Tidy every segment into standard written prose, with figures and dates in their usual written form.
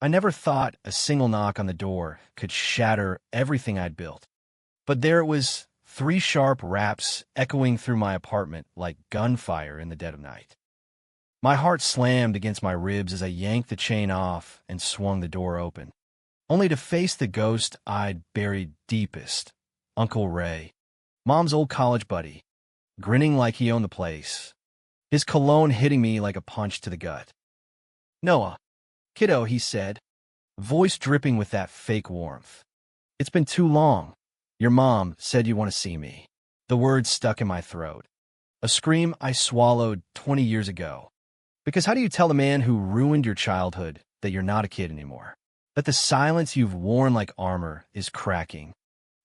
I never thought a single knock on the door could shatter everything I'd built. But there it was, three sharp raps echoing through my apartment like gunfire in the dead of night. My heart slammed against my ribs as I yanked the chain off and swung the door open, only to face the ghost I'd buried deepest, Uncle Ray, Mom's old college buddy, grinning like he owned the place, his cologne hitting me like a punch to the gut. "Noah, kiddo," he said, voice dripping with that fake warmth. "It's been too long. Your mom said you want to see me." The words stuck in my throat, a scream I swallowed 20 years ago. Because how do you tell the man who ruined your childhood that you're not a kid anymore? That the silence you've worn like armor is cracking?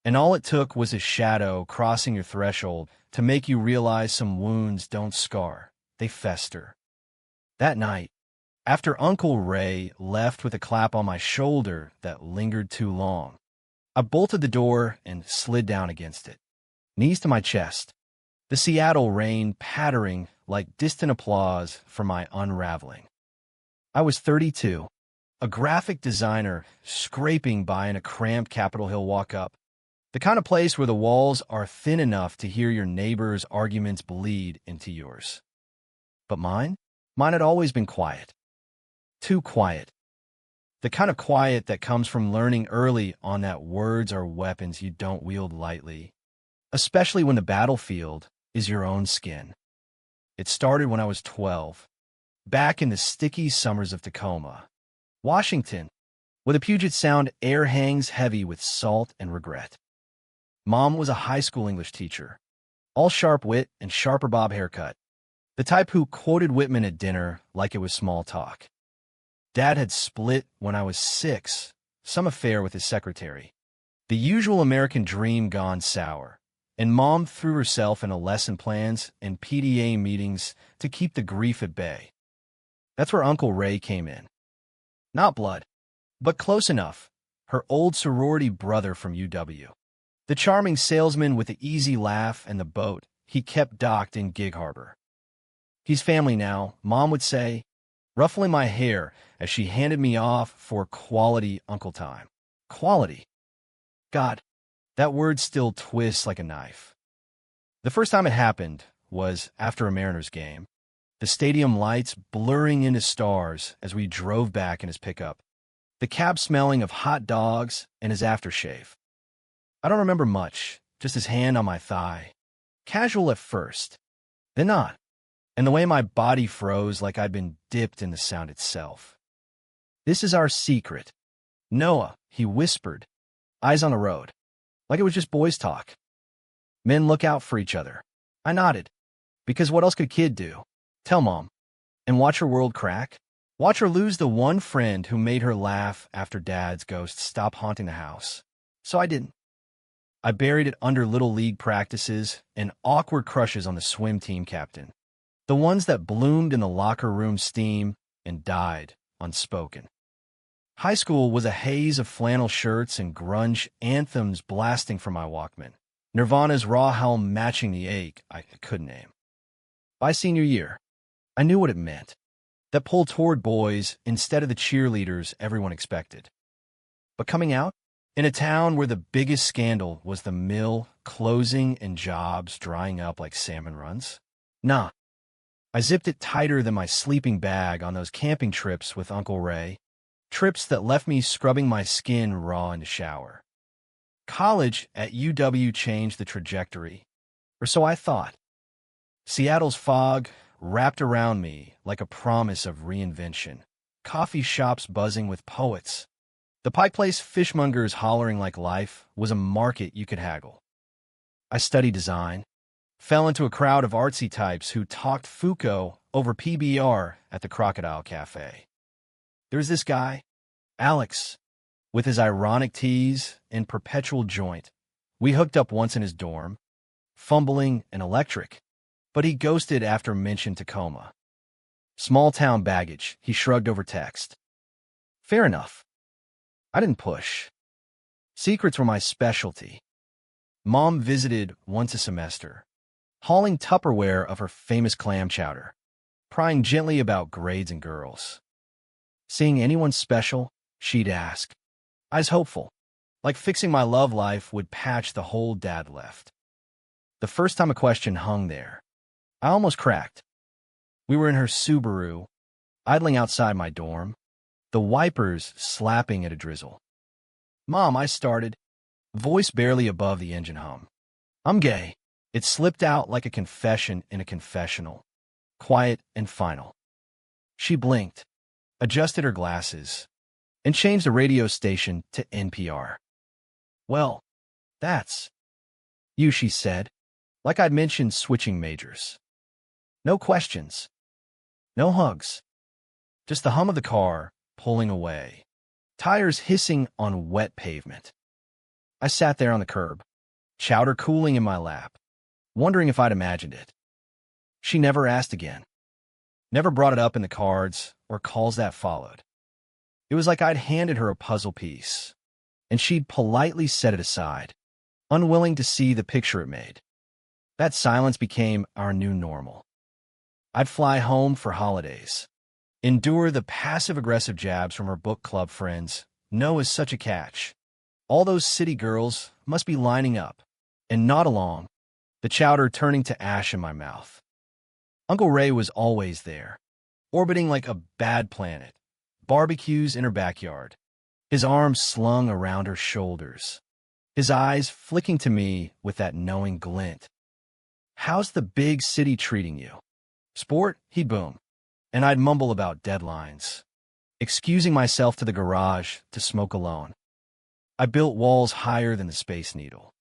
And all it took was a shadow crossing your threshold to make you realize some wounds don't scar, they fester. That night, after Uncle Ray left with a clap on my shoulder that lingered too long, I bolted the door and slid down against it, knees to my chest, the Seattle rain pattering like distant applause for my unraveling. I was 32, a graphic designer scraping by in a cramped Capitol Hill walk-up, the kind of place where the walls are thin enough to hear your neighbor's arguments bleed into yours. But mine had always been quiet. Too quiet. The kind of quiet that comes from learning early on that words are weapons you don't wield lightly, especially when the battlefield is your own skin. It started when I was 12, back in the sticky summers of Tacoma, Washington, where the Puget Sound air hangs heavy with salt and regret. Mom was a high school English teacher, all sharp wit and sharper bob haircut, the type who quoted Whitman at dinner like it was small talk. Dad had split when I was 6, some affair with his secretary. The usual American dream gone sour, and Mom threw herself into lesson plans and PTA meetings to keep the grief at bay. That's where Uncle Ray came in. Not blood, but close enough, her old sorority brother from UW. The charming salesman with the easy laugh and the boat he kept docked in Gig Harbor. "He's family now," Mom would say, ruffling my hair as she handed me off for quality uncle time. Quality. God, that word still twists like a knife. The first time it happened was after a Mariners game, the stadium lights blurring into stars as we drove back in his pickup, the cab smelling of hot dogs and his aftershave. I don't remember much, just his hand on my thigh. Casual at first, then not, and the way my body froze like I'd been dipped in the sound itself. "This is our secret. Noah," he whispered, eyes on the road, like it was just boys' talk. "Men look out for each other." I nodded, because what else could a kid do? Tell Mom, and watch her world crack? Watch her lose the one friend who made her laugh after Dad's ghost stopped haunting the house. So I didn't. I buried it under Little League practices and awkward crushes on the swim team captain, the ones that bloomed in the locker room steam and died unspoken. High school was a haze of flannel shirts and grunge anthems blasting from my Walkman, Nirvana's Raw Helm matching the ache I couldn't name. By senior year, I knew what it meant, that pull toward boys instead of the cheerleaders everyone expected. But coming out, in a town where the biggest scandal was the mill closing and jobs drying up like salmon runs, nah. I zipped it tighter than my sleeping bag on those camping trips with Uncle Ray, trips that left me scrubbing my skin raw in the shower. College at UW changed the trajectory, or so I thought. Seattle's fog wrapped around me like a promise of reinvention, coffee shops buzzing with poets. The Pike Place fishmongers hollering like life was a market you could haggle. I studied design, fell into a crowd of artsy types who talked Foucault over PBR at the Crocodile Cafe. There's this guy, Alex, with his ironic tease and perpetual joint. We hooked up once in his dorm, fumbling and electric, but he ghosted after mention Tacoma. Small-town baggage, he shrugged over text. Fair enough. I didn't push. Secrets were my specialty. Mom visited once a semester, hauling Tupperware of her famous clam chowder, prying gently about grades and girls. Seeing anyone special she'd ask. Eyes hopeful, like fixing my love life would patch the hole Dad left. The first time a question hung there, I almost cracked. We were in her Subaru, idling outside my dorm, the wipers slapping at a drizzle. "Mom," I started, voice barely above the engine hum. "I'm gay." It slipped out like a confession in a confessional, quiet and final. She blinked, adjusted her glasses, and changed the radio station to NPR. "Well, that's you," she said, like I'd mentioned switching majors. No questions, no hugs, just the hum of the car pulling away, tires hissing on wet pavement. I sat there on the curb, chowder cooling in my lap, wondering if I'd imagined it. She never asked again, never brought it up in the cards or calls that followed. It was like I'd handed her a puzzle piece, and she'd politely set it aside, unwilling to see the picture it made. That silence became our new normal. I'd fly home for holidays, endure the passive-aggressive jabs from her book club friends. No is such a catch. All those city girls must be lining up, and nod along, the chowder turning to ash in my mouth. Uncle Ray was always there, orbiting like a bad planet, barbecues in her backyard, his arms slung around her shoulders, his eyes flicking to me with that knowing glint. "How's the big city treating you?" "Sport," he'd boom, and I'd mumble about deadlines, excusing myself to the garage to smoke alone. I built walls higher than the Space Needle.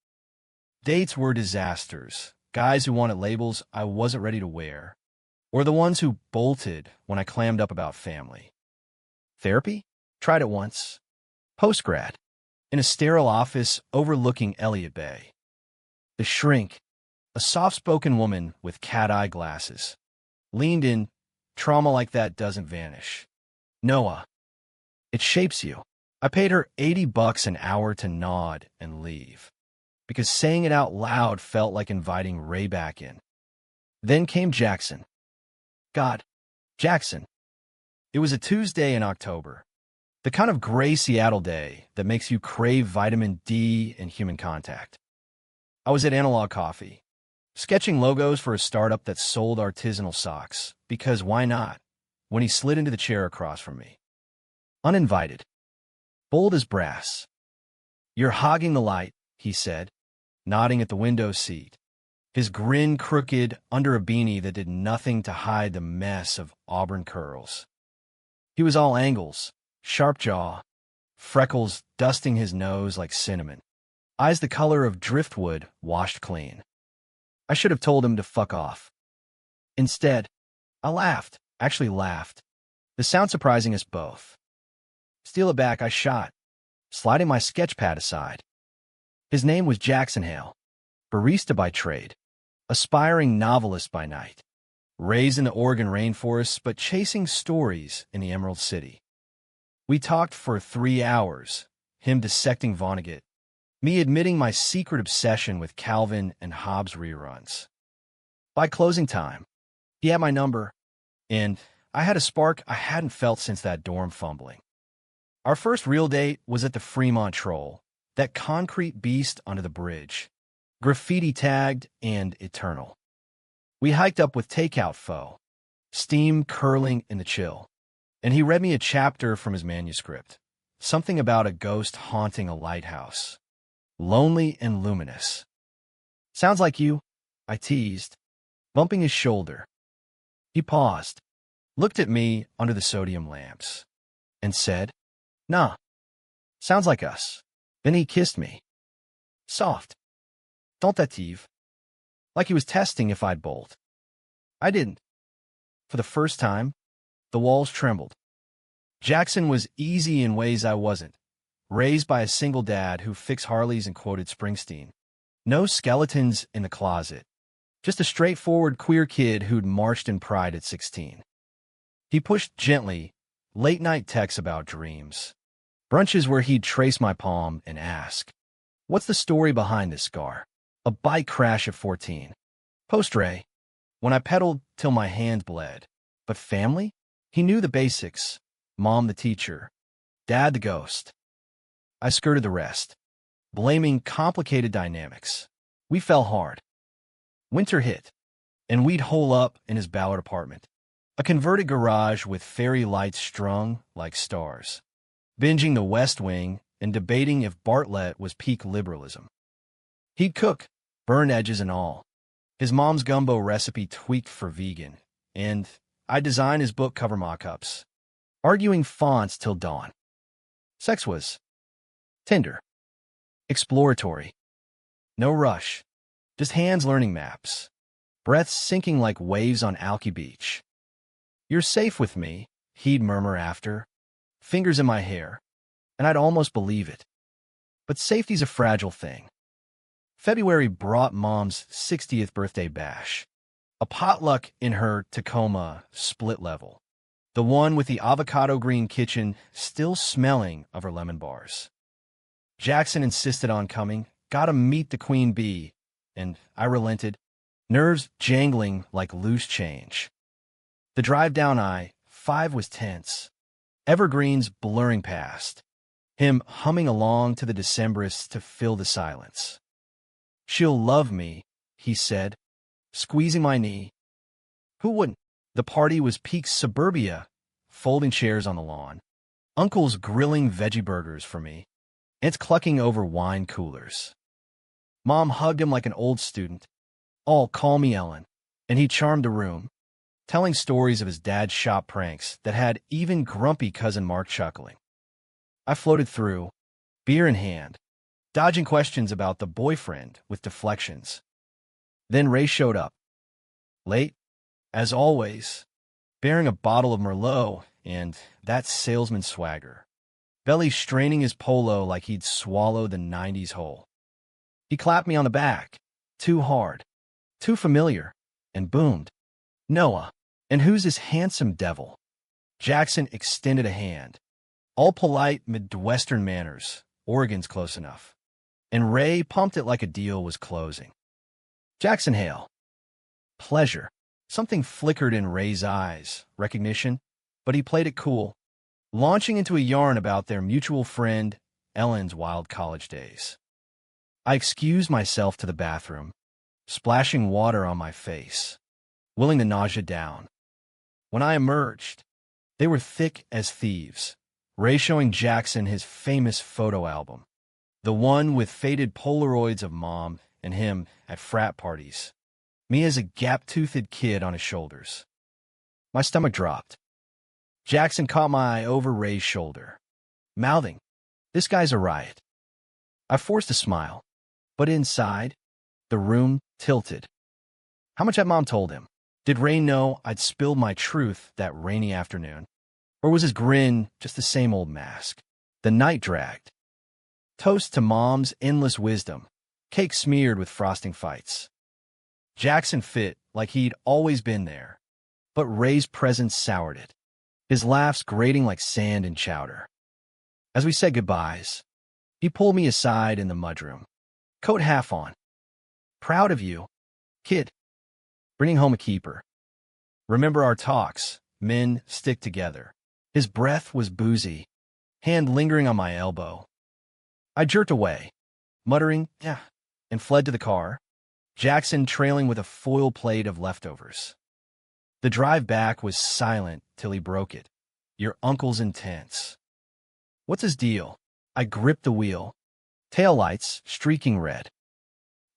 Dates were disasters, guys who wanted labels I wasn't ready to wear, or the ones who bolted when I clammed up about family. Therapy? Tried it once. Postgrad, in a sterile office overlooking Elliott Bay. The shrink, a soft-spoken woman with cat-eye glasses, leaned in. "Trauma like that doesn't vanish, Noah. It shapes you." I paid her $80 an hour to nod and leave, because saying it out loud felt like inviting Ray back in. Then came Jackson. God, Jackson. It was a Tuesday in October, the kind of gray Seattle day that makes you crave vitamin D and human contact. I was at Analog Coffee, sketching logos for a startup that sold artisanal socks, because why not, when he slid into the chair across from me. Uninvited. Bold as brass. "You're hogging the light," he said, nodding at the window seat, his grin crooked under a beanie that did nothing to hide the mess of auburn curls. He was all angles, sharp jaw, freckles dusting his nose like cinnamon, eyes the color of driftwood washed clean. I should have told him to fuck off. Instead, I laughed, actually laughed, the sound surprising us both. Steal it back, I shot, sliding my sketch pad aside. His name was Jackson Hale, barista by trade, aspiring novelist by night, raised in the Oregon rainforests but chasing stories in the Emerald City. We talked for 3 hours, him dissecting Vonnegut, me admitting my secret obsession with Calvin and Hobbes reruns. By closing time, he had my number, and I had a spark I hadn't felt since that dorm fumbling. Our first real date was at the Fremont Troll, that concrete beast under the bridge, graffiti-tagged and eternal. We hiked up with takeout pho, steam curling in the chill, and he read me a chapter from his manuscript, something about a ghost haunting a lighthouse, lonely and luminous. "Sounds like you," I teased, bumping his shoulder. He paused, looked at me under the sodium lamps, and said, "Nah, sounds like us." Then he kissed me. Soft. Tentative. Like he was testing if I'd bolt. I didn't. For the first time, the walls trembled. Jackson was easy in ways I wasn't. Raised by a single dad who fixed Harleys and quoted Springsteen. No skeletons in the closet. Just a straightforward queer kid who'd marched in pride at 16. He pushed gently, late-night texts about dreams. Brunches where he'd trace my palm and ask, "What's the story behind this scar?" A bike crash at 14. Post-Ray, when I pedaled till my hand bled. But family? He knew the basics. Mom the teacher. Dad the ghost. I skirted the rest, blaming complicated dynamics. We fell hard. Winter hit, and we'd hole up in his Ballard apartment, a converted garage with fairy lights strung like stars, binging The West Wing and debating if Bartlett was peak liberalism. He'd cook, burn edges and all, his mom's gumbo recipe tweaked for vegan, and I'd design his book cover mock-ups, arguing fonts till dawn. Sex was tender, exploratory, no rush, just hands learning maps, breaths sinking like waves on Alki Beach. "You're safe with me," he'd murmur after, fingers in my hair, and I'd almost believe it. But safety's a fragile thing. February brought Mom's 60th birthday bash, a potluck in her Tacoma split level, the one with the avocado green kitchen still smelling of her lemon bars. Jackson insisted on coming, gotta meet the queen bee, and I relented, nerves jangling like loose change. The drive down I-5 was tense, evergreens blurring past, him humming along to the Decemberists to fill the silence. "She'll love me," he said, squeezing my knee. Who wouldn't? The party was peak suburbia, folding chairs on the lawn, uncles grilling veggie burgers for me, aunts clucking over wine coolers. Mom hugged him like an old student. "All call me Ellen," and he charmed the room, telling stories of his dad's shop pranks that had even grumpy cousin Mark chuckling. I floated through, beer in hand, dodging questions about the boyfriend with deflections. Then Ray showed up, late, as always, bearing a bottle of Merlot and that salesman's swagger, belly straining his polo like he'd swallowed the 90s whole. He clapped me on the back, too hard, too familiar, and boomed, "Noah, and who's this handsome devil?" Jackson extended a hand, all polite Midwestern manners, Oregon's close enough, and Ray pumped it like a deal was closing. "Jackson Hale." Pleasure. Something flickered in Ray's eyes, recognition, but he played it cool, launching into a yarn about their mutual friend, Ellen's wild college days. I excused myself to the bathroom, splashing water on my face, willing the nausea down. When I emerged, they were thick as thieves, Ray showing Jackson his famous photo album, the one with faded Polaroids of Mom and him at frat parties, me as a gap-toothed kid on his shoulders. My stomach dropped. Jackson caught my eye over Ray's shoulder, mouthing, "This guy's a riot." I forced a smile, but inside, the room tilted. How much had Mom told him? Did Ray know I'd spilled my truth that rainy afternoon? Or was his grin just the same old mask? The night dragged. Toast to Mom's endless wisdom, cake smeared with frosting fights. Jackson fit like he'd always been there, but Ray's presence soured it, his laughs grating like sand and chowder. As we said goodbyes, he pulled me aside in the mudroom, coat half on. "Proud of you, kid. Bringing home a keeper. Remember our talks, men stick together." His breath was boozy, hand lingering on my elbow. I jerked away, muttering, "Yeah," and fled to the car, Jackson trailing with a foil plate of leftovers. The drive back was silent till he broke it. "Your uncle's intense." "What's his deal?" I gripped the wheel, taillights streaking red.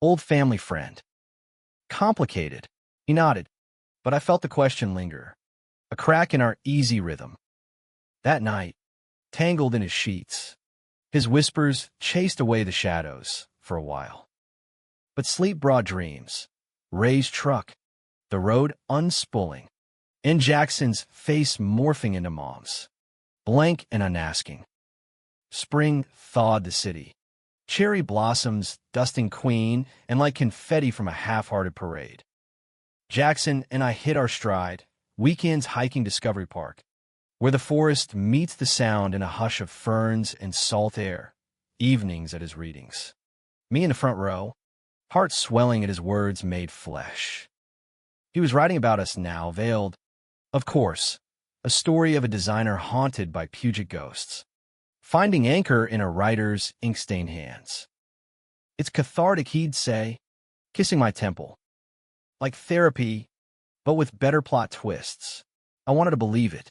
"Old family friend." "Complicated." He nodded, but I felt the question linger, a crack in our easy rhythm. That night, tangled in his sheets, his whispers chased away the shadows for a while. But sleep brought dreams. Ray's truck, the road unspooling, and Jackson's face morphing into Mom's, blank and unasking. Spring thawed the city, cherry blossoms dusting Queen and like confetti from a half-hearted parade. Jackson and I hit our stride, weekends hiking Discovery Park, where the forest meets the sound in a hush of ferns and salt air, evenings at his readings. Me in the front row, heart swelling at his words made flesh. He was writing about us now, veiled, of course, a story of a designer haunted by Puget ghosts. finding anchor in a writer's ink-stained hands. It's cathartic, he'd say, kissing my temple. Like therapy, but with better plot twists. I wanted to believe it.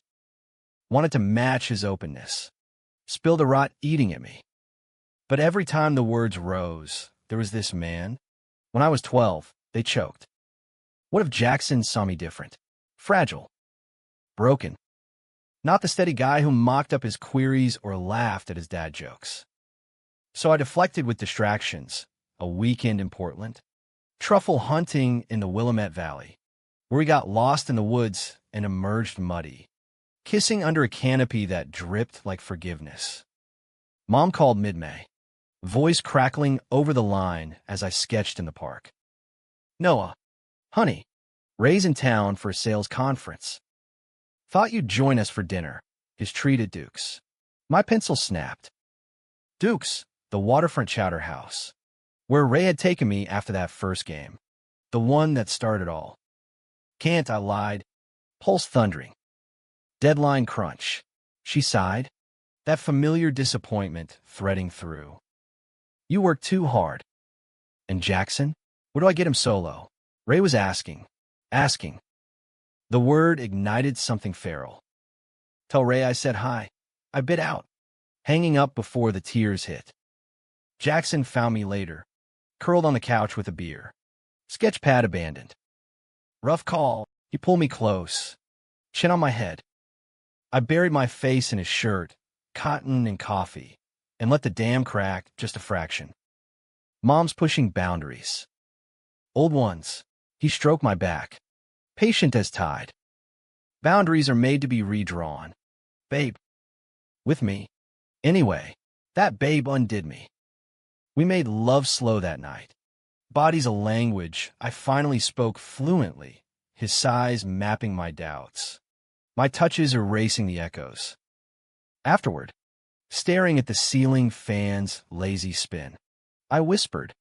Wanted to match his openness. Spill the rot eating at me. But every time the words rose, there was this man. When I was 12, they choked. What if Jackson saw me different? Fragile. Broken. Not the steady guy who mocked up his queries or laughed at his dad jokes. So I deflected with distractions. A weekend in Portland. Truffle hunting in the Willamette Valley, where we got lost in the woods and emerged muddy. Kissing under a canopy that dripped like forgiveness. Mom called mid-May. Voice crackling over the line as I sketched in the park. Noah, honey, Ray's in town for a sales conference. Thought you'd join us for dinner, his treat at Duke's. My pencil snapped. Duke's, the waterfront chowder house, where Ray had taken me after that first game. The one that started all. Can't, I lied. Pulse thundering. Deadline crunch. She sighed. That familiar disappointment threading through. You work too hard. And Jackson? Where do I get him solo? Ray was asking. The word ignited something feral. Tell Ray I said hi. I bit out, hanging up before the tears hit. Jackson found me later, curled on the couch with a beer. Sketchpad abandoned. Rough call. He pulled me close, chin on my head. I buried my face in his shirt, cotton and coffee, and let the dam crack just a fraction. Mom's pushing boundaries. Old ones. He stroked my back, patient as tide. Boundaries are made to be redrawn. Babe. With me. Anyway, that babe undid me. We made love slow that night. Body's a language I finally spoke fluently, his sighs mapping my doubts. My touches erasing the echoes. Afterward, staring at the ceiling fan's lazy spin, I whispered,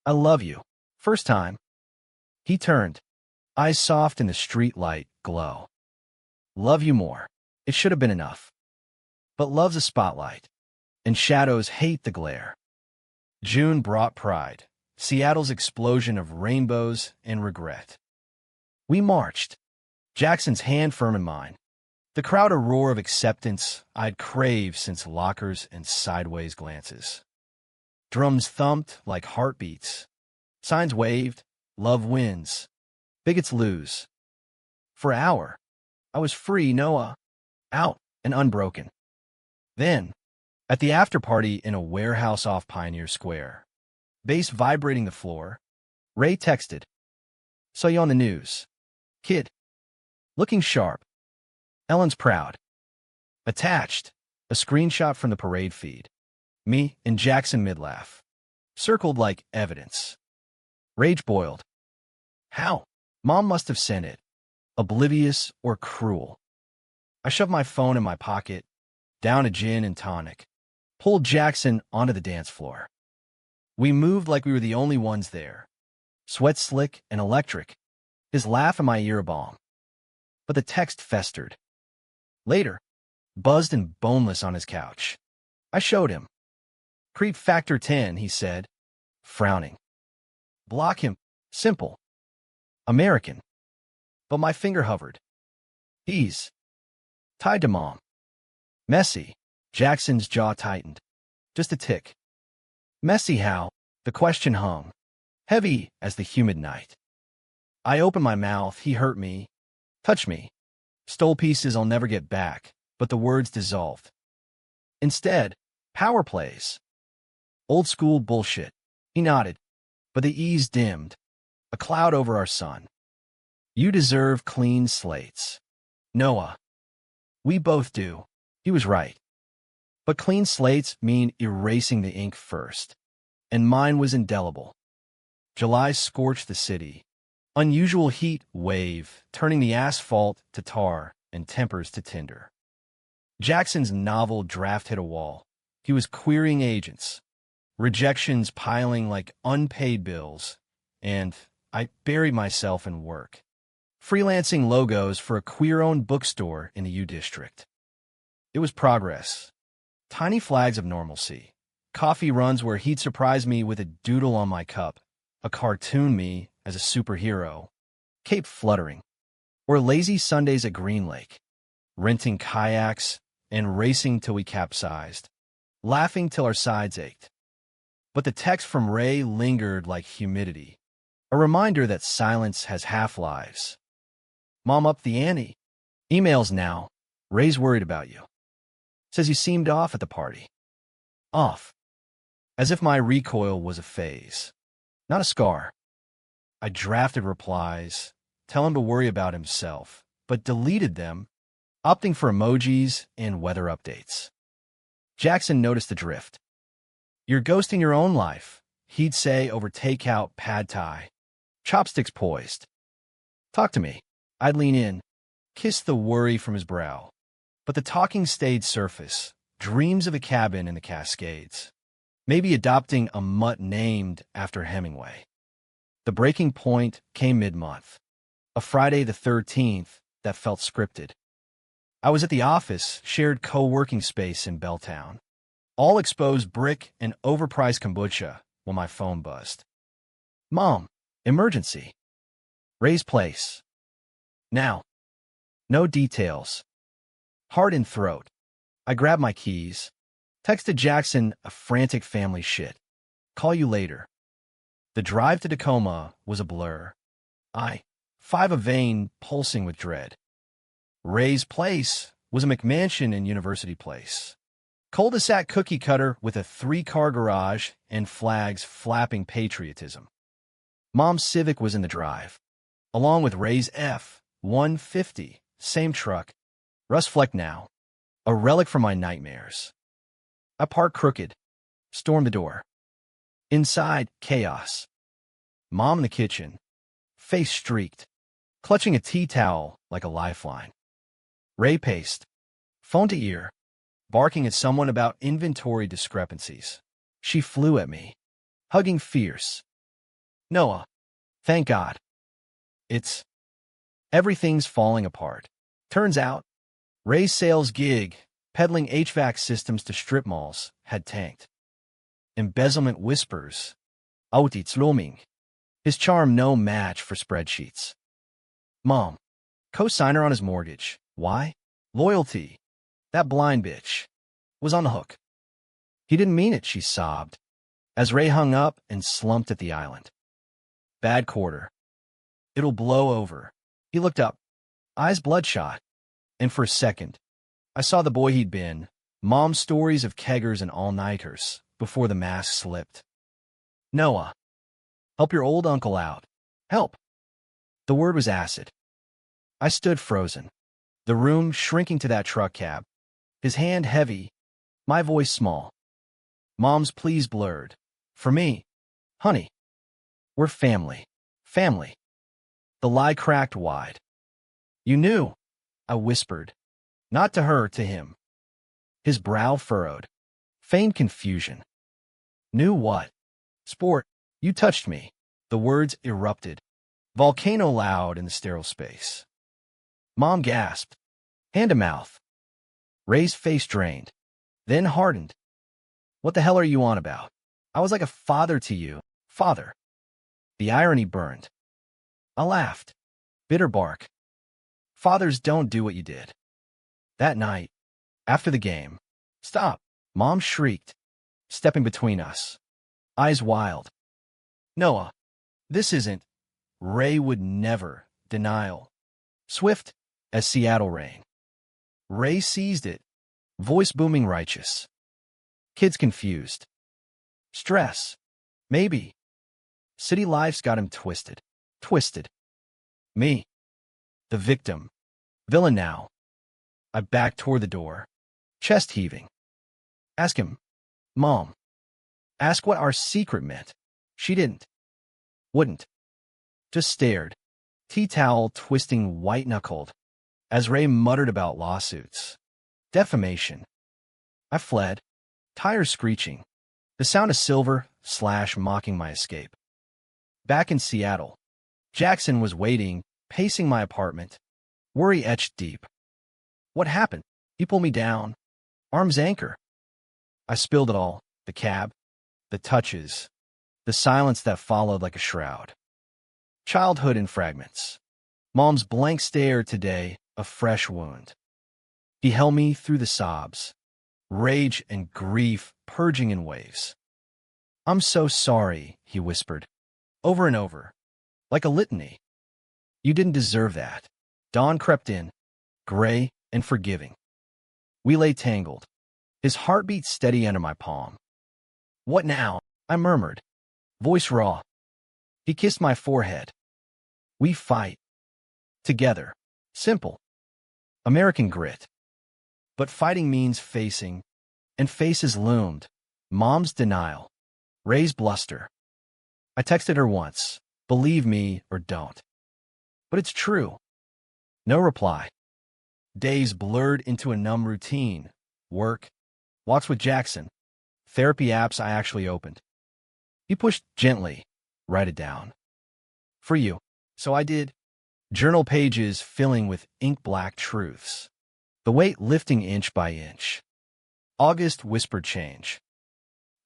I love you. First time. He turned, eyes soft in the street light glow. Love you more. It should have been enough. But love's a spotlight, and shadows hate the glare. June brought pride, Seattle's explosion of rainbows and regret. We marched, Jackson's hand firm in mine. The crowd a roar of acceptance I'd craved since lockers and sideways glances. Drums thumped like heartbeats. Signs waved, love wins, bigots lose. For an hour, I was free, Noah, out and unbroken. Then, at the after-party in a warehouse off Pioneer Square, bass vibrating the floor, Ray texted, Saw you on the news. Kid. Looking sharp. Ellen's proud. Attached, a screenshot from the parade feed. Me and Jackson mid-laugh. Circled like evidence. Rage boiled. How? Mom must have sent it. Oblivious or cruel. I shoved my phone in my pocket, down a gin and tonic, pulled Jackson onto the dance floor. We moved like we were the only ones there. Sweat slick and electric, his laugh in my ear a balm. But the text festered. Later, buzzed and boneless on his couch. I showed him. Creep factor 10, he said, frowning. Block him. Simple. American. But my finger hovered. He's tied to Mom. Messy. Jackson's jaw tightened. Just a tick. Messy how? The question hung, heavy as the humid night. I opened my mouth, he hurt me, touched me. Stole pieces I'll never get back, but the words dissolved. Instead, power plays. Old school bullshit. He nodded, but the ease dimmed. A cloud over our sun. You deserve clean slates. Noah. We both do. He was right. But clean slates mean erasing the ink first. And mine was indelible. July scorched the city. Unusual heat wave, turning the asphalt to tar and tempers to tinder. Jackson's novel draft hit a wall. He was querying agents. Rejections piling like unpaid bills. And I buried myself in work. Freelancing logos for a queer-owned bookstore in the U District. It was progress. Tiny flags of normalcy. Coffee runs where he'd surprise me with a doodle on my cup, a cartoon me as a superhero, cape fluttering, or lazy Sundays at Green Lake, renting kayaks and racing till we capsized, laughing till our sides ached. But the text from Ray lingered like humidity, a reminder that silence has half-lives. Mom up the ante. Emails now. Ray's worried about you. Says you seemed off at the party. Off. As if my recoil was a phase, not a scar. I drafted replies, tell him to worry about himself, but deleted them, opting for emojis and weather updates. Jackson noticed the drift. You're ghosting your own life, he'd say over takeout pad thai, chopsticks poised. Talk to me. I'd lean in, kiss the worry from his brow. But the talking stayed surface, dreams of a cabin in the Cascades. Maybe adopting a mutt named after Hemingway. The breaking point came mid-month, a Friday the 13th that felt scripted. I was at the office, shared co-working space in Belltown. All exposed brick and overpriced kombucha when my phone buzzed. Mom, emergency. Ray's place. Now. No details. Heart in throat. I grabbed my keys. Texted Jackson a frantic family shit. Call you later. The drive to Tacoma was a blur. Five a vein pulsing with dread. Ray's place was a McMansion in University Place. Cul-de-sac cookie cutter with a 3-car garage and flags flapping patriotism. Mom's Civic was in the drive, along with Ray's F-150, same truck, rust fleck now, a relic from my nightmares. I parked crooked, stormed the door. Inside, chaos. Mom in the kitchen, face streaked, clutching a tea towel like a lifeline. Ray paced, phone to ear, barking at someone about inventory discrepancies. She flew at me, hugging fierce. Noah, thank God. Everything's falling apart. Turns out, Ray's sales gig, peddling HVAC systems to strip malls, had tanked. Embezzlement whispers. Outizloming. His charm no match for spreadsheets. Mom, co-signer on his mortgage. Why? Loyalty. That blind bitch was on the hook. He didn't mean it, she sobbed, as Ray hung up and slumped at the island. Bad quarter. It'll blow over. He looked up, eyes bloodshot, and for a second, I saw the boy he'd been, Mom's stories of keggers and all-nighters, before the mask slipped. Noah, help your old uncle out. Help. The word was acid. I stood frozen, the room shrinking to that truck cab, his hand heavy, my voice small. Mom's pleas blurred. For me, honey, we're family. Family. The lie cracked wide. You knew, I whispered. Not to her, to him. His brow furrowed. Feigned confusion. Knew what? Sport, you touched me. The words erupted. Volcano loud in the sterile space. Mom gasped. Hand to mouth. Ray's face drained. Then hardened. What the hell are you on about? I was like a father to you. Father. The irony burned. I laughed. Bitter bark. Fathers don't do what you did. That night, after the game, stop, Mom shrieked, stepping between us, eyes wild. Noah, this isn't. Ray would never. Denial. Swift as Seattle rain. Ray seized it, voice booming righteous. Kids confused. Stress. Maybe. City life's got him twisted. Twisted. Me. The victim. Villain now. I backed toward the door, chest heaving. Ask him. Mom. Ask what our secret meant. She didn't. Wouldn't. Just stared, tea towel twisting white-knuckled, as Ray muttered about lawsuits. Defamation. I fled, tires screeching, the sound of silver mocking my escape. Back in Seattle, Jackson was waiting, pacing my apartment, worry etched deep. What happened? He pulled me down. Arm's anchor. I spilled it all, the cab, the touches, the silence that followed like a shroud. Childhood in fragments. Mom's blank stare today, a fresh wound. He held me through the sobs, rage and grief purging in waves. I'm so sorry, he whispered, over and over, like a litany. You didn't deserve that. Dawn crept in, gray and forgiving. We lay tangled, his heartbeat steady under my palm. What now? I murmured, voice raw. He kissed my forehead. We fight. Together. Simple. American grit. But fighting means facing, and faces loomed. Mom's denial. Ray's bluster. I texted her once, believe me or don't. But it's true. No reply. Days blurred into a numb routine. Work. Walks with Jackson. Therapy apps I actually opened. He pushed gently. Write it down. For you. So I did. Journal pages filling with ink-black truths. The weight lifting inch by inch. August whispered change.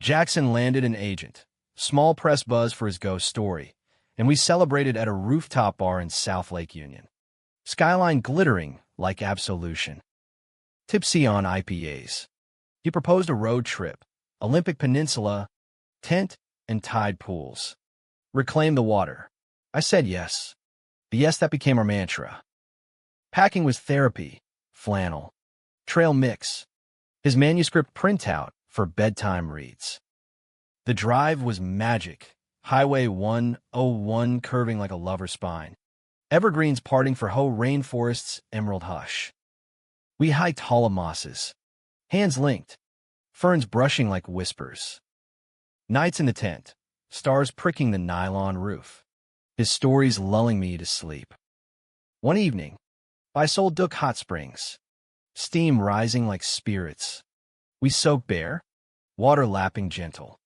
Jackson landed an agent. Small press buzz for his ghost story. And we celebrated at a rooftop bar in South Lake Union. Skyline glittering like absolution. Tipsy on IPAs. He proposed a road trip. Olympic Peninsula. Tent and tide pools. Reclaim the water. I said yes. The yes that became our mantra. Packing was therapy. Flannel. Trail mix. His manuscript printout for bedtime reads. The drive was magic. Highway 101 curving like a lover's spine. Evergreens parting for Hoh Rainforest's emerald hush. We hiked hollow mosses. Hands linked. Ferns brushing like whispers. Nights in the tent. Stars pricking the nylon roof. His stories lulling me to sleep. One evening, by Sol Duc Hot Springs. Steam rising like spirits. We soaked bare. Water lapping gentle.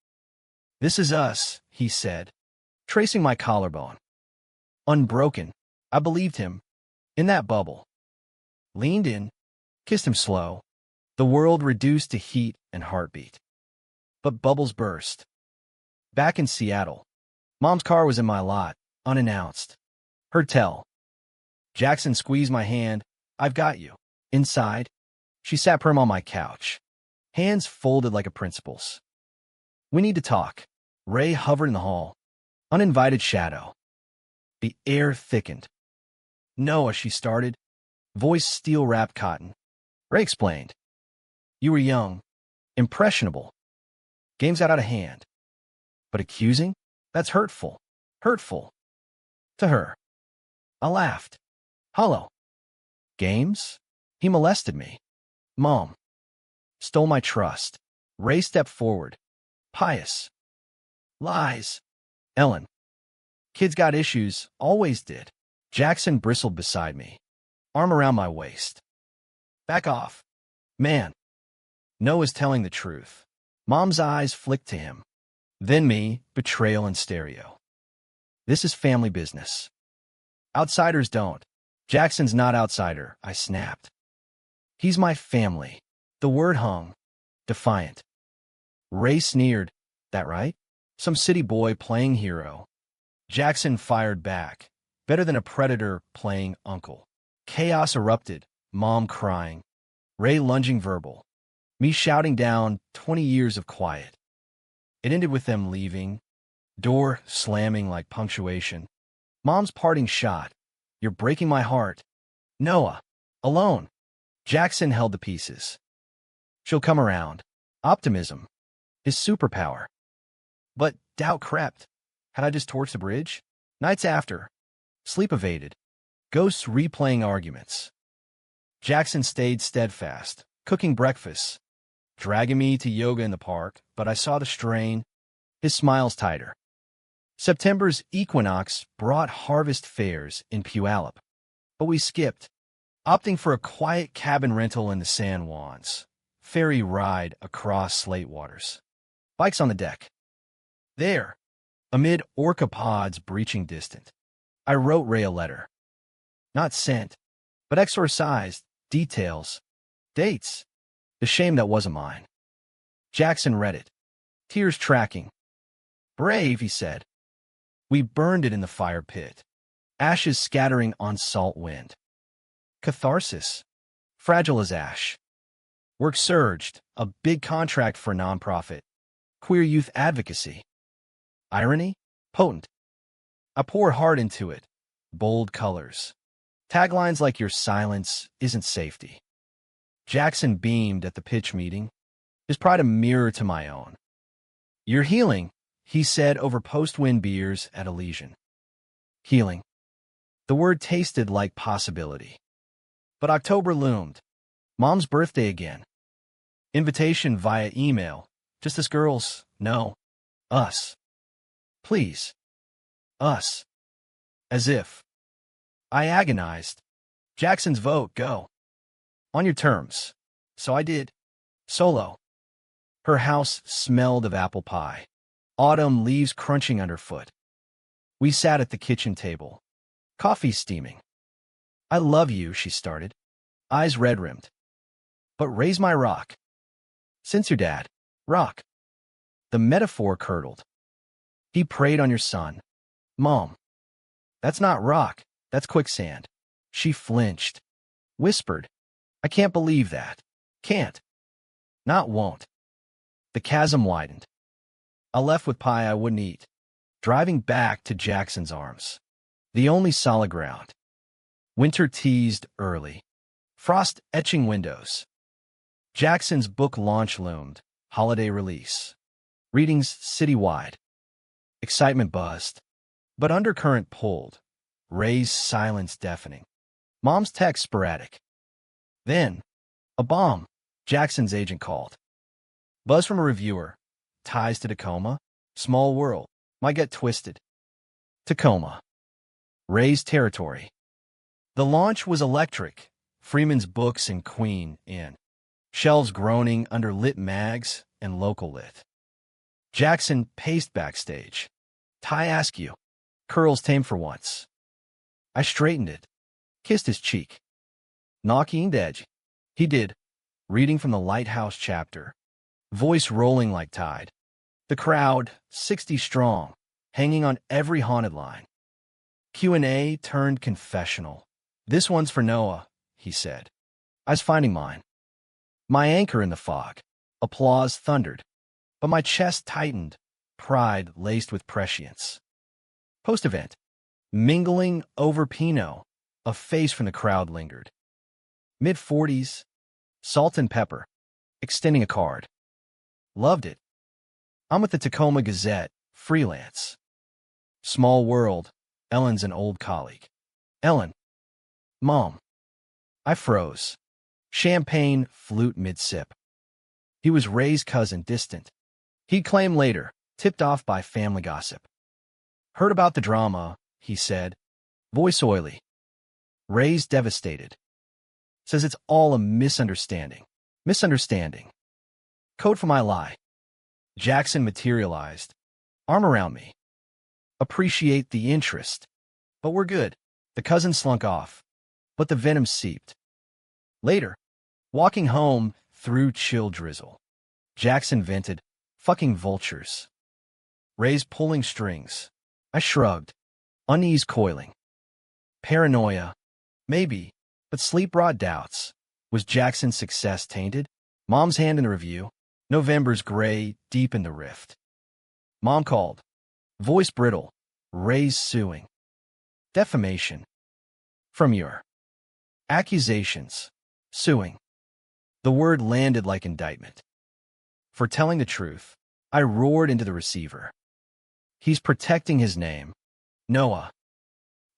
This is us, he said, tracing my collarbone. Unbroken, I believed him. In that bubble. Leaned in, kissed him slow. The world reduced to heat and heartbeat. But bubbles burst. Back in Seattle. Mom's car was in my lot, unannounced. Her tell. Jackson squeezed my hand. I've got you. Inside. She sat prim on my couch. Hands folded like a principal's. We need to talk. Ray hovered in the hall. Uninvited shadow. The air thickened. Noah, she started. Voice steel-wrapped cotton. Ray explained. You were young. Impressionable. Games got out of hand. But accusing? That's hurtful. Hurtful. To her. I laughed. Hollow. Games? He molested me. Mom. Stole my trust. Ray stepped forward. Pious. Lies. Ellen. Kids got issues, always did. Jackson bristled beside me. Arm around my waist. Back off. Man. Noah's telling the truth. Mom's eyes flicked to him. Then me, betrayal in stereo. This is family business. Outsiders don't. Jackson's not outsider, I snapped. He's my family. The word hung. Defiant. Ray sneered. That right? Some city boy playing hero. Jackson fired back. Better than a predator playing uncle. Chaos erupted. Mom crying. Ray lunging verbal. Me shouting down 20 years of quiet. It ended with them leaving. Door slamming like punctuation. Mom's parting shot. You're breaking my heart. Noah. Alone. Jackson held the pieces. She'll come around. Optimism. His superpower. But doubt crept. Had I just torched the bridge? Nights after. Sleep evaded. Ghosts replaying arguments. Jackson stayed steadfast, cooking breakfast, dragging me to yoga in the park, but I saw the strain. His smiles tighter. September's equinox brought harvest fairs in Puyallup, but we skipped, opting for a quiet cabin rental in the San Juans. Ferry ride across slate waters. Bikes on the deck. There, amid orca pods breaching distant, I wrote Ray a letter. Not sent, but exorcised, details, dates, the shame that wasn't mine. Jackson read it, tears tracking. Brave, he said. We burned it in the fire pit, ashes scattering on salt wind. Catharsis, fragile as ash. Work surged, a big contract for a nonprofit. Queer youth advocacy. Irony? Potent. I pour heart into it. Bold colors. Taglines like your silence isn't safety. Jackson beamed at the pitch meeting, his pride a mirror to my own. You're healing, he said over post-win beers at Elysian. Healing. The word tasted like possibility. But October loomed. Mom's birthday again. Invitation via email. Just us girls. No. Us. Please. Us. As if. I agonized. Jackson's vote, go. On your terms. So I did. Solo. Her house smelled of apple pie. Autumn leaves crunching underfoot. We sat at the kitchen table. Coffee steaming. I love you, she started. Eyes red-rimmed. But raise my rock. Since your dad. Rock. The metaphor curdled. He preyed on your son. Mom. That's not rock. That's quicksand. She flinched. Whispered. I can't believe that. Can't. Not won't. The chasm widened. I left with pie I wouldn't eat. Driving back to Jackson's arms. The only solid ground. Winter teased early. Frost etching windows. Jackson's book launch loomed. Holiday release. Readings citywide. Excitement buzzed. But undercurrent pulled. Ray's silence deafening. Mom's text sporadic. Then, a bomb. Jackson's agent called. Buzz from a reviewer. Ties to Tacoma. Small world. Might get twisted. Tacoma. Ray's territory. The launch was electric. Freeman's books and Queen in. Shelves groaning under lit mags and local lit. Jackson paced backstage. Ty askew. Curls tame for once. I straightened it. Kissed his cheek. Knocking edge. He did. Reading from the Lighthouse chapter. Voice rolling like tide. The crowd, 60 strong, hanging on every haunted line. Q&A turned confessional. This one's for Noah, he said. I was finding mine. My anchor in the fog. Applause thundered. But my chest tightened, pride laced with prescience. Post-event. Mingling over Pinot. A face from the crowd lingered. Mid-40s. Salt and pepper. Extending a card. Loved it. I'm with the Tacoma Gazette. Freelance. Small world. Ellen's an old colleague. Ellen. Mom. I froze. Champagne flute mid-sip. He was Ray's cousin, distant. He'd claim later, tipped off by family gossip. Heard about the drama, he said. Voice oily. Ray's devastated. Says it's all a misunderstanding. Misunderstanding. Code for my lie. Jackson materialized. Arm around me. Appreciate the interest. But we're good. The cousin slunk off. But the venom seeped. Later, walking home through chill drizzle. Jackson vented, fucking vultures. Ray's pulling strings. I shrugged, unease coiling. Paranoia. Maybe, but sleep brought doubts. Was Jackson's success tainted? Mom's hand in the review. November's gray, deep in the rift. Mom called. Voice brittle. Ray's suing. Defamation. From your. Accusations. Suing. The word landed like indictment. For telling the truth, I roared into the receiver. He's protecting his name. Noah.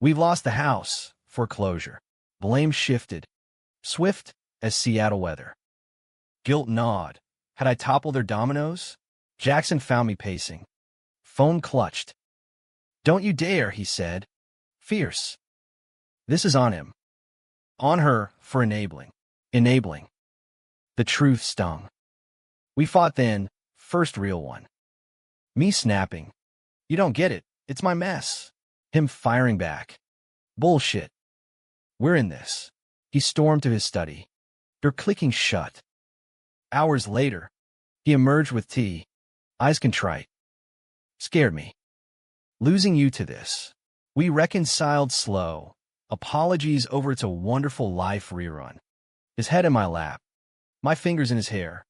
We've lost the house. Foreclosure. Blame shifted. Swift as Seattle weather. Guilt gnawed. Had I toppled their dominoes? Jackson found me pacing. Phone clutched. Don't you dare, he said. Fierce. This is on him. On her for enabling. Enabling. The truth stung. We fought then, first real one. Me snapping. You don't get it. It's my mess. Him firing back. Bullshit. We're in this. He stormed to his study. Door clicking shut. Hours later, He emerged with tea, eyes contrite. Scared me. Losing you to this. We reconciled slow. Apologies over It's a Wonderful Life rerun. His head in my lap, my fingers in his hair.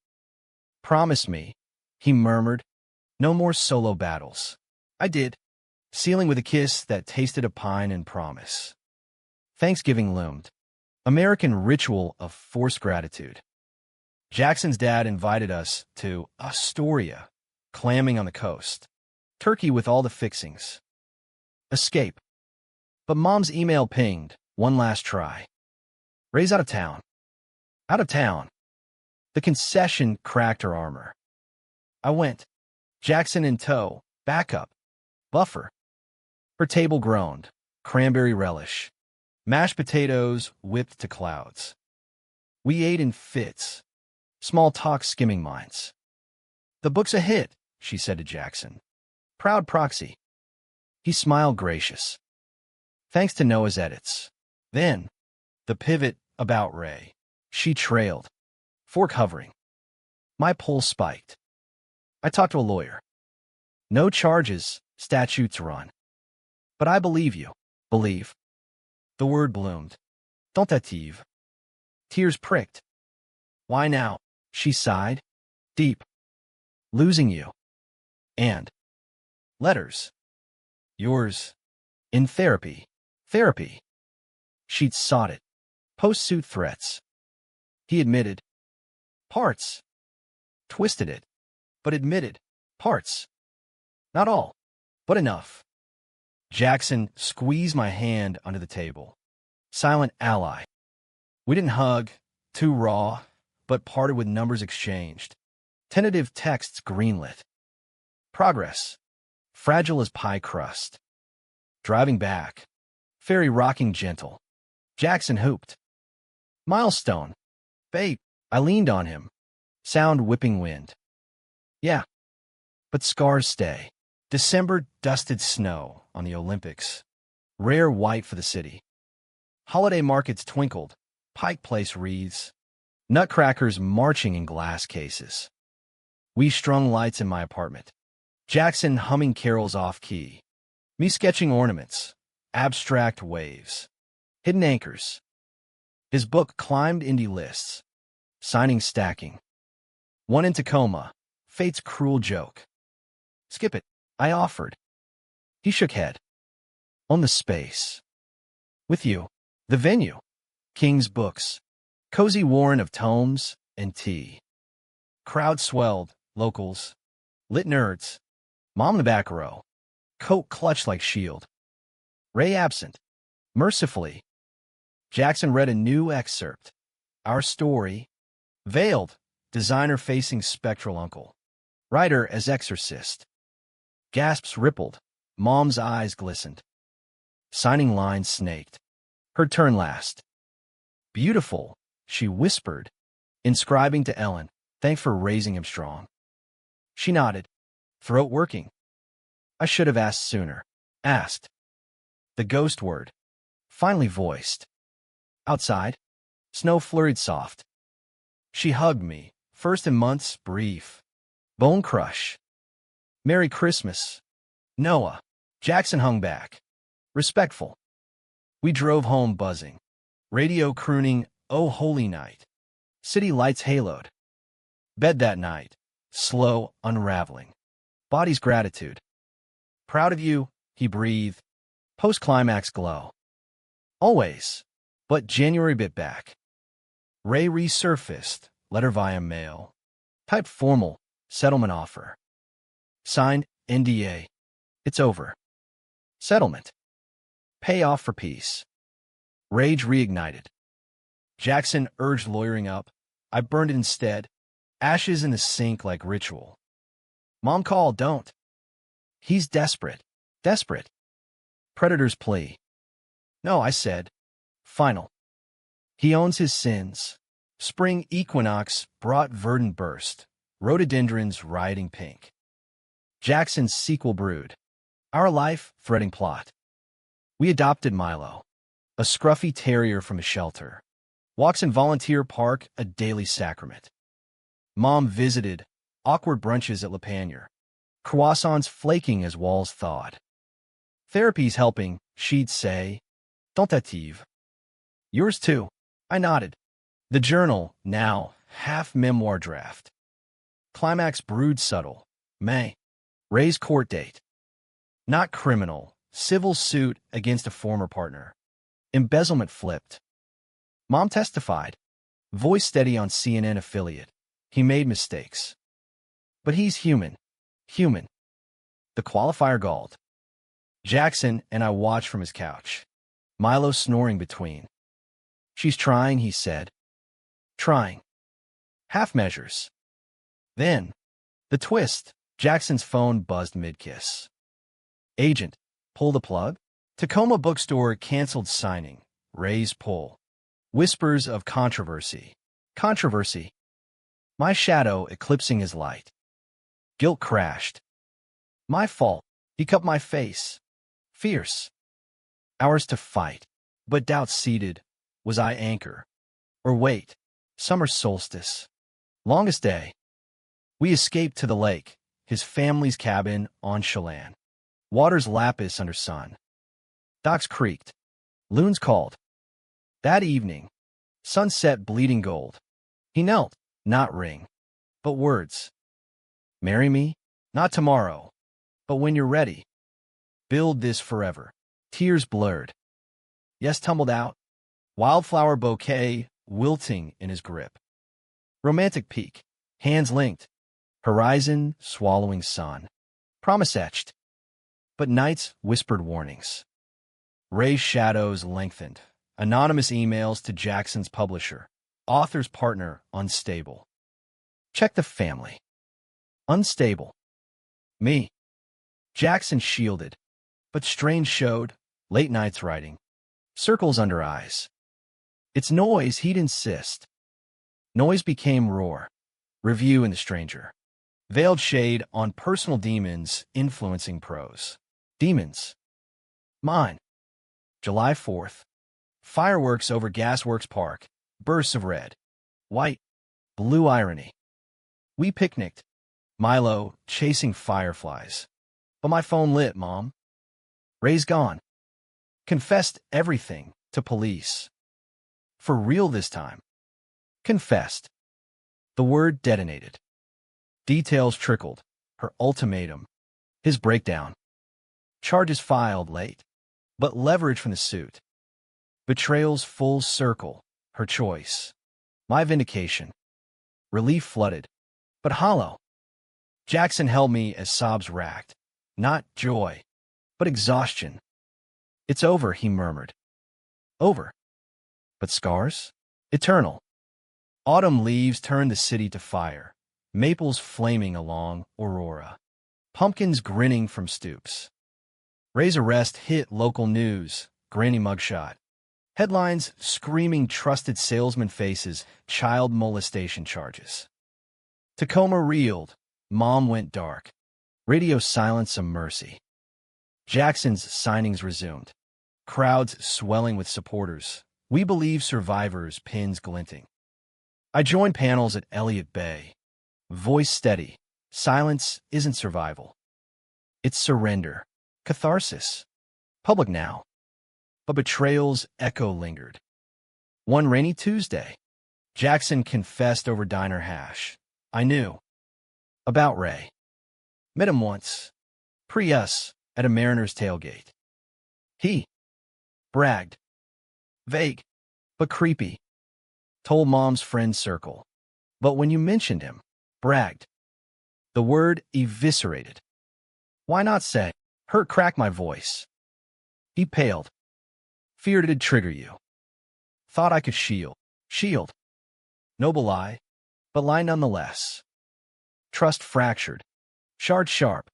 Promise me, he murmured. No more solo battles. I did, sealing with a kiss that tasted of pine and promise. Thanksgiving loomed. American ritual of forced gratitude. Jackson's dad invited us to Astoria, clamming on the coast. Turkey with all the fixings. Escape. But Mom's email pinged, one last try. Ray's out of town. Out of town. The concession cracked her armor. I went. Jackson in tow. Backup. Buffer. Her table groaned. Cranberry relish. Mashed potatoes whipped to clouds. We ate in fits. Small talk skimming minds. The book's a hit, she said to Jackson. Proud proxy. He smiled gracious. Thanks to Noah's edits. Then, the pivot about Ray. She trailed. Fork hovering. My pulse spiked. I talked to a lawyer. No charges, statutes run. But I believe you. Believe. The word bloomed. Tentative. Tears pricked. Why now? She sighed. Deep. Losing you. And. Letters. Yours. In therapy. Therapy. She'd sought it. Post-suit threats. He admitted. Parts. Twisted it. But admitted. Parts. Not all. But enough. Jackson squeezed my hand under the table. Silent ally. We didn't hug, too raw, but parted with numbers exchanged. Tentative texts greenlit. Progress. Fragile as pie crust. Driving back. Ferry rocking gentle. Jackson hooped. Milestone. Babe. I leaned on him. Sound whipping wind. Yeah. But scars stay. December dusted snow on the Olympics. Rare white for the city. Holiday markets twinkled. Pike Place wreaths. Nutcrackers marching in glass cases. We strung lights in my apartment. Jackson humming carols off-key. Me sketching ornaments. Abstract waves. Hidden anchors. His book climbed indie lists. Signing stacking. One in Tacoma. Fate's cruel joke. Skip it, I offered. He shook head. On the space. With you. The venue. King's Books. Cozy warren of tomes and tea. Crowd swelled. Locals. Lit nerds. Mom in the back row. Coat clutched like shield. Ray absent. Mercifully. Jackson read a new excerpt. Our story. Veiled. Designer facing spectral uncle. Writer as exorcist. Gasps rippled. Mom's eyes glistened. Signing lines snaked. Her turn last. Beautiful, she whispered, inscribing to Ellen, thanks for raising him strong. She nodded, throat working. I should have asked sooner. Asked. The ghost word. Finally voiced. Outside. Snow flurried soft. She hugged me, first in months, brief. Bone crush. Merry Christmas. Noah. Jackson hung back. Respectful. We drove home buzzing. Radio crooning, Oh Holy Night. City lights haloed. Bed that night. Slow unraveling. Body's gratitude. Proud of you, he breathed. Post-climax glow. Always. But January bit back. Ray resurfaced. Letter via mail. Typed formal. Settlement offer. Signed, NDA. It's over. Settlement. Payoff for peace. Rage reignited. Jackson urged lawyering up. I burned it instead. Ashes in the sink like ritual. Mom called, don't. He's desperate. Desperate. Predator's plea. No, I said. Final. He owns his sins. Spring equinox brought verdant burst. Rhododendrons rioting pink. Jackson's sequel brood. Our life threading plot. We adopted Milo. A scruffy terrier from a shelter. Walks in volunteer park, a daily sacrament. Mom visited, Awkward brunches at Le Panier. Croissants flaking as walls thawed. Therapy's helping, she'd say. Tentative. Yours too. I nodded. The journal, now, half memoir draft. Climax brewed subtle. May. Ray's court date. Not criminal. Civil suit against a former partner. Embezzlement flipped. Mom testified. Voice steady on CNN affiliate. He made mistakes. But he's human. Human. The qualifier galled. Jackson and I watched from his couch. Milo snoring between. She's trying, he said. Trying. Half measures. Then, the twist. Jackson's phone buzzed mid-kiss. Agent, pull the plug? Tacoma bookstore canceled signing. Ray's pull. Whispers of controversy. Controversy. My shadow eclipsing his light. Guilt crashed. My fault. He cupped my face. Fierce. Ours to fight. But doubt seated. Was I anchor? Or wait. Summer solstice. Longest day. We escaped to the lake. His family's cabin on Chelan. Water's lapis under sun. Docks creaked. Loons called. That evening, sunset bleeding gold. He knelt, not ring, but words. Marry me? Not tomorrow, but when you're ready. Build this forever. Tears blurred. Yes tumbled out. Wildflower bouquet wilting in his grip. Romantic peak. Hands linked. Horizon swallowing sun. Promise etched. But nights whispered warnings. Ray's shadows lengthened. Anonymous emails to Jackson's publisher. Author's partner unstable. Check the family. Unstable. Me. Jackson shielded. But strange showed. Late nights writing. Circles under eyes. It's noise, he'd insist. Noise became roar. Review in the stranger. Veiled shade on personal demons influencing prose. Demons. Mine. July 4th. Fireworks over Gasworks Park. Bursts of red. White. Blue irony. We picnicked. Milo chasing fireflies. But my phone lit, Mom. Ray's gone. Confessed everything to police. For real this time. Confessed. The word detonated. Details trickled. Her ultimatum. His breakdown. Charges filed late. But leverage from the suit. Betrayal's full circle. Her choice. My vindication. Relief flooded. But hollow. Jackson held me as sobs racked. Not joy. But exhaustion. It's over, he murmured. Over. But scars? Eternal. Autumn leaves turned the city to fire. Maples flaming along Aurora. Pumpkins grinning from stoops. Ray's arrest hit local news. Granny mugshot. Headlines screaming trusted salesman faces, child molestation charges. Tacoma reeled. Mom went dark. Radio silence a mercy. Jackson's signings resumed. Crowds swelling with supporters. We believe survivors, pins glinting. I joined panels at Elliott Bay. Voice steady. Silence isn't survival. It's surrender. Catharsis. Public now. But betrayal's echo lingered. One rainy Tuesday, Jackson confessed over diner hash. I knew. About Ray. Met him once. Pre-us at a Mariners tailgate. He bragged. Vague, but creepy. Told Mom's friend circle. But when you mentioned him, bragged. The word eviscerated. Why not say, hurt cracked my voice. He paled. Feared it'd trigger you. Thought I could shield. Shield. Noble lie, but lie nonetheless. Trust fractured. Shard sharp.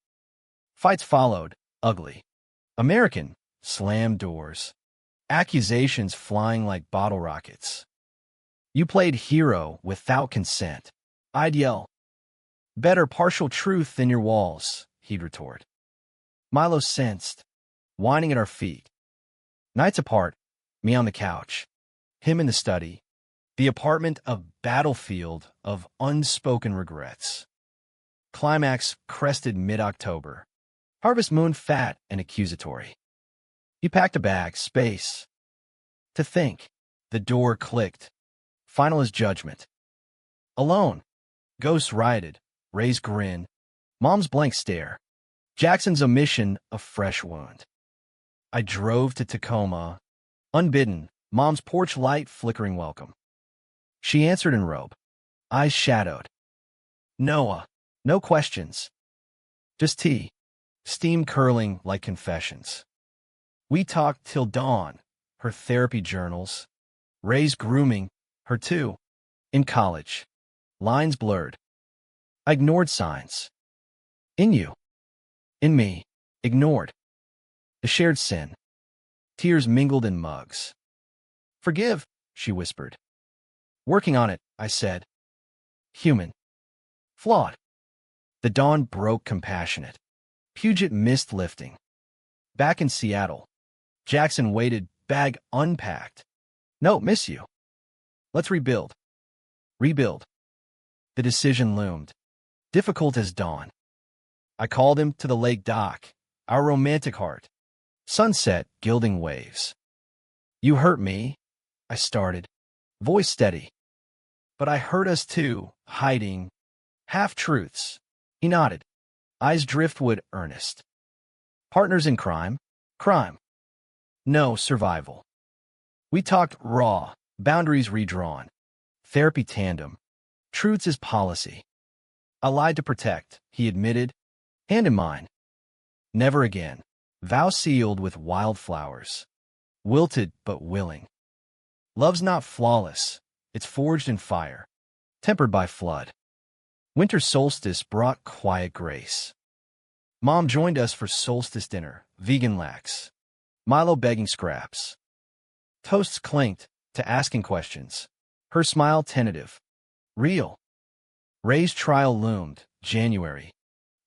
Fights followed, ugly. American, slammed doors. Accusations flying like bottle rockets. You played hero without consent. I'd yell. Better partial truth than your walls, he'd retort. Milo sensed, whining at our feet. Nights apart, me on the couch, him in the study, the apartment a battlefield of unspoken regrets. Climax crested mid-October. Harvest moon fat and accusatory. He packed a bag, space. To think. The door clicked. Final as judgment. Alone. Ghosts rioted. Ray's grin. Mom's blank stare. Jackson's omission, a fresh wound. I drove to Tacoma. Unbidden, Mom's porch light flickering welcome. She answered in robe. Eyes shadowed. Noah. No questions. Just tea. Steam curling like confessions. We talked till dawn. Her therapy journals. Ray's grooming. Her too. In college. Lines blurred. I ignored signs. In you. In me. Ignored. A shared sin. Tears mingled in mugs. Forgive, she whispered. Working on it, I said. Human. Flawed. The dawn broke compassionate. Puget mist lifting. Back in Seattle. Jackson waited, bag unpacked. No, miss you. Let's rebuild. Rebuild. The decision loomed. Difficult as dawn. I called him to the lake dock. Our romantic heart. Sunset, gilding waves. You hurt me, I started. Voice steady. But I hurt us too, hiding. Half-truths. He nodded. Eyes driftwood earnest. Partners in crime? Crime. No, survival. We talked raw, boundaries redrawn. Therapy tandem. Truths is policy. I lied to protect, he admitted. Hand in mine. Never again. Vow sealed with wildflowers. Wilted but willing. Love's not flawless. It's forged in fire. Tempered by flood. Winter solstice brought quiet grace. Mom joined us for solstice dinner. Vegan lax. Milo begging scraps. Toasts clinked to asking questions. Her smile tentative. Real. Ray's trial loomed. January.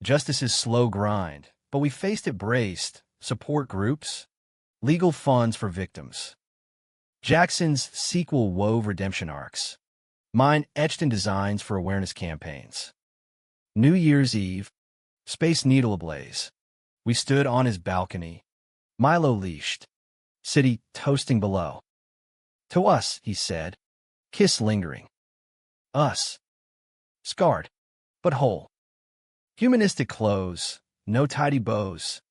Justice's slow grind. But we faced it braced. Support groups. Legal funds for victims. Jackson's sequel wove redemption arcs. Mine etched in designs for awareness campaigns. New Year's Eve. Space Needle ablaze. We stood on his balcony. Milo leashed. City toasting below. To us, he said. Kiss lingering. Us. Scarred. But whole. Humanistic clothes. No tidy bows.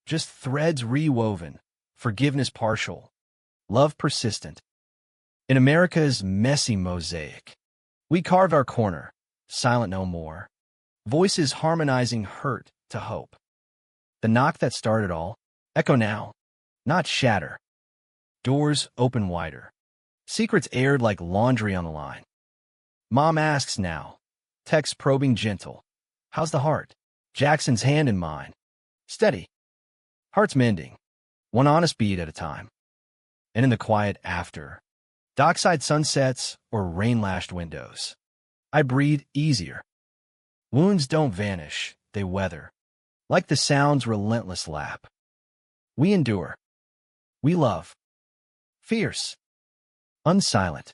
Just threads rewoven. Forgiveness partial. Love persistent. In America's messy mosaic. We carve our corner. Silent no more. Voices harmonizing hurt to hope. The knock that started all. Echo now. Not shatter. Doors open wider. Secrets aired like laundry on the line. Mom asks now. Text probing gentle. How's the heart? Jackson's hand in mine. Steady. Heart's mending. One honest beat at a time. And in the quiet after. Dockside sunsets or rain-lashed windows. I breathe easier. Wounds don't vanish. They weather. Like the sound's relentless lap. We endure. We love. Fierce. Unsilent.